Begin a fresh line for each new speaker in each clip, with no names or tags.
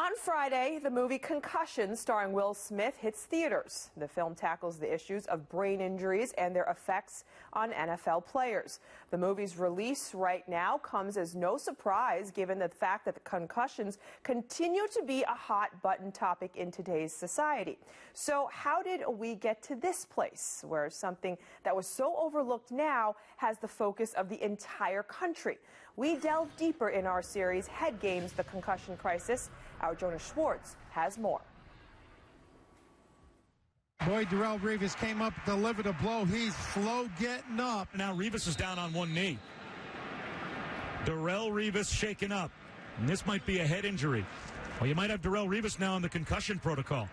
On Friday, the movie Concussion, starring Will Smith, hits theaters. The film tackles the issues of brain injuries and their effects on NFL players. The movie's release right now comes as no surprise, given the fact that the concussions continue to be a hot-button topic in today's society. So how did we get to this place, where something that was so overlooked now has the focus of the entire country? We delve deeper in our series, Head Games, The Concussion Crisis. Our Jonas Schwartz has more.
Boy, Darrelle Revis came up, delivered a blow. He's slow getting up.
Now Revis is down on one knee. Darrelle Revis shaken up. And this might be a head injury. Well, you might have Darrelle Revis now on the concussion protocol.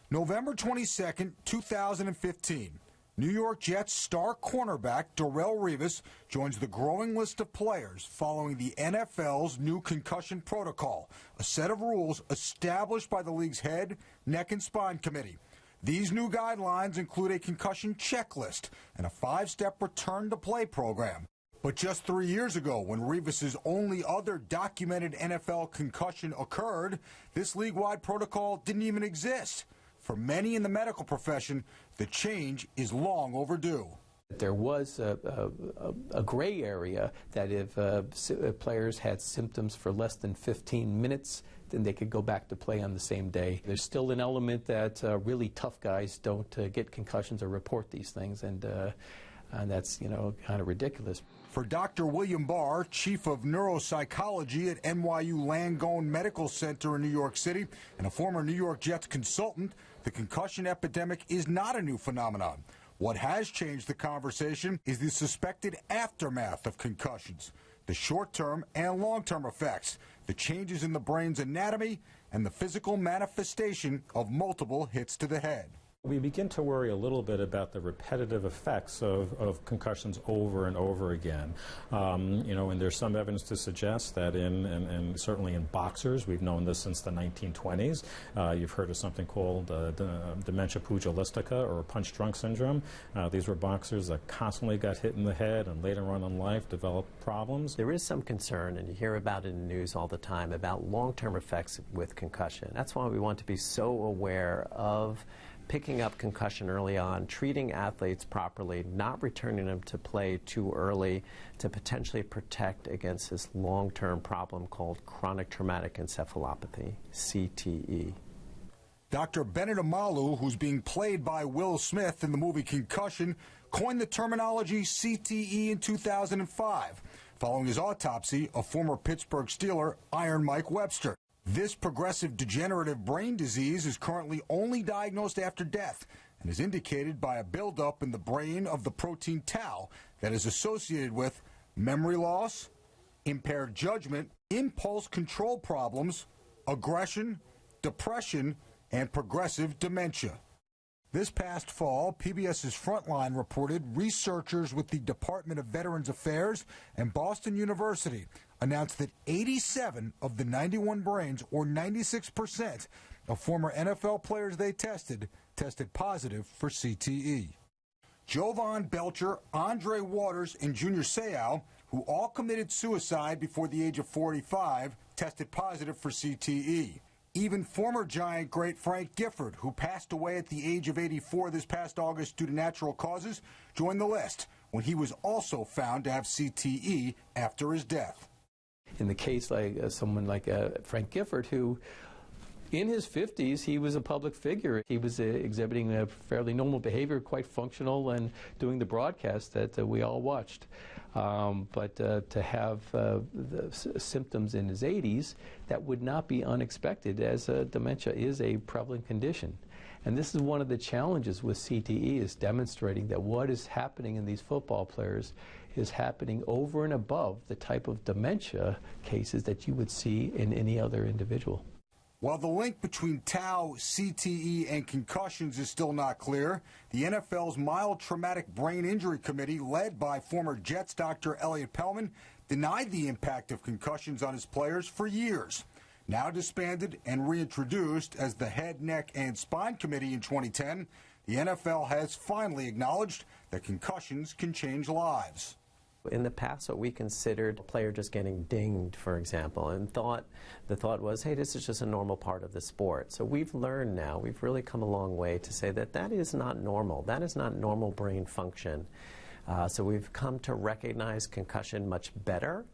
November 22nd, 2015. New York Jets star cornerback Darrelle Revis joins the growing list of players following the NFL's new concussion protocol, a set of rules established by the league's head, neck, and spine committee. These new guidelines include a concussion checklist and a 5-step return-to-play program. But just 3 years ago, when Revis's only other documented NFL concussion occurred, this league-wide protocol didn't even exist. For many in the medical profession, the change is long overdue.
There was a gray area that if players had symptoms for less than 15 minutes, then they could go back to play on the same day. There's still an element that really tough guys don't get concussions or report these things, and that's, kind of ridiculous.
For Dr. William Barr, chief of neuropsychology at NYU Langone Medical Center in New York City and a former New York Jets consultant, the concussion epidemic is not a new phenomenon. What has changed the conversation is the suspected aftermath of concussions, the short-term and long-term effects, the changes in the brain's anatomy, and the physical manifestation of multiple hits to the head.
We begin to worry a little bit about the repetitive effects of concussions over and over again. And there's some evidence to suggest that and certainly in boxers, we've known this since the 1920s. You've heard of something called dementia pugilistica or punch-drunk syndrome. These were boxers that constantly got hit in the head and later on in life developed problems.
There is some concern, and you hear about it in the news all the time, about long-term effects with concussion. That's why we want to be so aware of picking up concussion early on, treating athletes properly, not returning them to play too early to potentially protect against this long-term problem called chronic traumatic encephalopathy, CTE.
Dr. Bennett Amalu, who's being played by Will Smith in the movie Concussion, coined the terminology CTE in 2005, following his autopsy of former Pittsburgh Steeler Iron Mike Webster. This progressive degenerative brain disease is currently only diagnosed after death and is indicated by a buildup in the brain of the protein tau that is associated with memory loss, impaired judgment, impulse control problems, aggression, depression, and progressive dementia. This past fall, PBS's Frontline reported researchers with the Department of Veterans Affairs and Boston University announced that 87 of the 91 brains, or 96%, of former NFL players they tested positive for CTE. Jovan Belcher, Andre Waters, and Junior Seau, who all committed suicide before the age of 45, tested positive for CTE. Even former Giant great Frank Gifford, who passed away at the age of 84 this past August due to natural causes, joined the list when he was also found to have CTE after his death.
In the case like someone like Frank Gifford, who in his 50s, he was a public figure. He was exhibiting a fairly normal behavior, quite functional, and doing the broadcast that we all watched. But to have the symptoms in his 80s, that would not be unexpected, as dementia is a prevalent condition. And this is one of the challenges with CTE, is demonstrating that what is happening in these football players is happening over and above the type of dementia cases that you would see in any other individual.
While the link between tau, CTE, and concussions is still not clear, the NFL's Mild Traumatic Brain Injury Committee, led by former Jets Dr. Elliot Pellman, denied the impact of concussions on his players for years. Now disbanded and reintroduced as the Head, Neck, and Spine Committee in 2010, the NFL has finally acknowledged that concussions can change lives.
In the past, what we considered a player just getting dinged, for example, and the thought was, hey, this is just a normal part of the sport. So we've learned now, we've really come a long way to say that that is not normal. That is not normal brain function. So we've come to recognize concussion much better.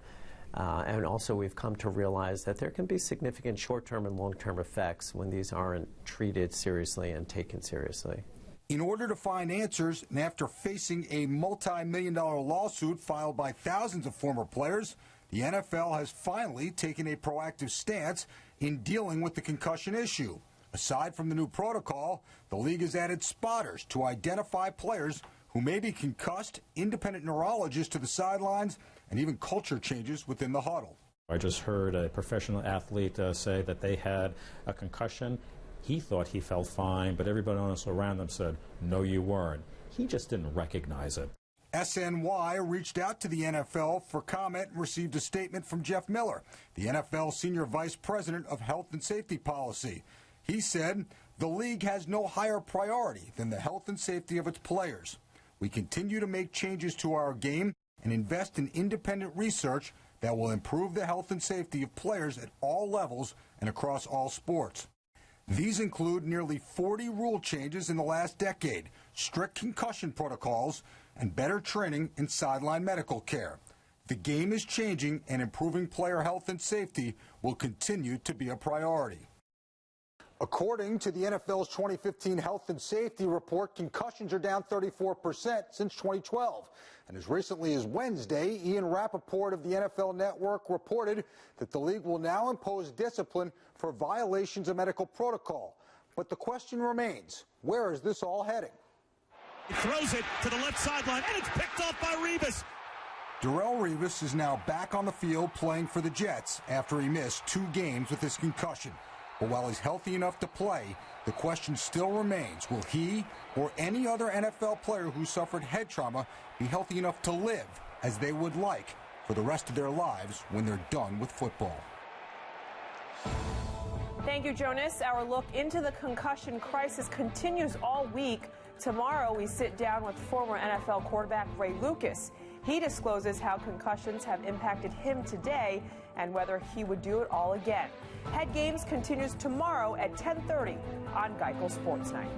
And also we've come to realize that there can be significant short-term and long-term effects when these aren't treated seriously and taken seriously.
In order to find answers, and after facing a multi-million-dollar lawsuit filed by thousands of former players, the NFL has finally taken a proactive stance in dealing with the concussion issue. Aside from the new protocol, the league has added spotters to identify players who may be concussed, independent neurologists to the sidelines, and even culture changes within the huddle.
I just heard a professional athlete say that they had a concussion. He thought he felt fine, but everybody else around them said, no, you weren't. He just didn't recognize it.
SNY reached out to the NFL for comment and received a statement from Jeff Miller, the NFL Senior Vice President of Health and Safety Policy. He said, the league has no higher priority than the health and safety of its players. We continue to make changes to our game and invest in independent research that will improve the health and safety of players at all levels and across all sports. These include nearly 40 rule changes in the last decade, strict concussion protocols, and better training in sideline medical care. The game is changing, and improving player health and safety will continue to be a priority. According to the NFL's 2015 Health and Safety Report, concussions are down 34% since 2012. And as recently as Wednesday, Ian Rappaport of the NFL Network reported that the league will now impose discipline for violations of medical protocol. But the question remains, where is this all heading?
He throws it to the left sideline, and it's picked off by Revis.
Darrelle Revis is now back on the field playing for the Jets after he missed 2 games with his concussion. But while he's healthy enough to play, the question still remains, will he or any other NFL player who suffered head trauma be healthy enough to live as they would like for the rest of their lives when they're done with football?
Thank you, Jonas. Our look into the concussion crisis continues all week. Tomorrow, we sit down with former NFL quarterback Ray Lucas. He discloses how concussions have impacted him today and whether he would do it all again. Head Games continues tomorrow at 10:30 on Geico Sports Night.